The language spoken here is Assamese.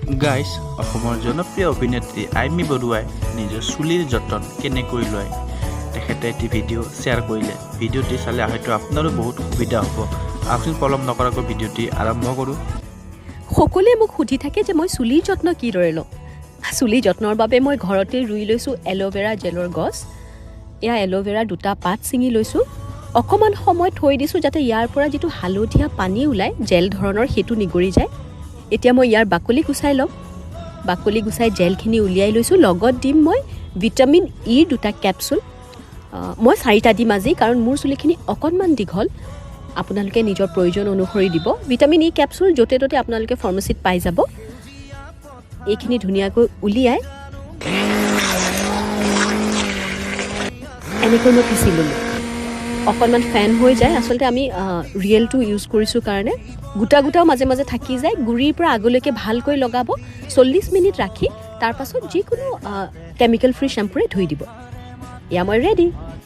গাইজ অসমৰ জনপ্ৰিয় অভিনেত্ৰী আইমি বৰুৱাই নিজৰ চুলিৰ যতন কেনেকৈ লয় তেখেতে এটি ভিডিঅ' শ্বেয়াৰ কৰিলে। ভিডিঅ'টি চালে হয়তো আপোনাৰো বহুত সুবিধা হ'ব। আহকচোন পলম নকৰাকৈ ভিডিঅ'টি আৰম্ভ কৰোঁ। সকলোৱে মোক সুধি থাকে যে মই চুলিৰ যত্ন কিদৰে লওঁ। চুলিৰ যত্নৰ বাবে মই ঘৰতে ৰুই লৈছোঁ এল'ভেৰা জেলৰ গছ। এয়া এল'ভেৰা 2টা পাত ছিঙি লৈছোঁ। অকণমান সময় থৈ দিছোঁ যাতে ইয়াৰ পৰা যিটো হালধীয়া পানী ওলায় জেল ধৰণৰ সেইটো নিগৰি যায়। এতিয়া মই ইয়াৰ বাকলি গুচাই ল'ম। বাকলি গুচাই জেলখিনি উলিয়াই লৈছোঁ। লগত দিম মই ভিটামিন ইৰ 2টা কেপচুল। মই 4টা দিম আজি, কাৰণ মোৰ চুলিখিনি অকণমান দীঘল। আপোনালোকে নিজৰ প্ৰয়োজন অনুসৰি দিব। ভিটামিন ই কেপচুল য'তে ত'তে আপোনালোকে ফাৰ্মাচীত পাই যাব। এইখিনি ধুনীয়াকৈ উলিয়াই এনেকৈ মই পিচি ল'লোঁ। অকণমান ফেন হৈ যায়। আচলতে আমি ৰিয়েলটো ইউজ কৰিছোঁ কাৰণে গোটা গোটাও মাজে মাজে থাকি যায়। গুৰিৰ পৰা আগলৈকে ভালকৈ লগাব। 40 মিনিট ৰাখি তাৰপাছত যিকোনো কেমিকেল ফ্ৰী শ্বেম্পুৰে ধুই দিব। এয়া মই ৰেডি।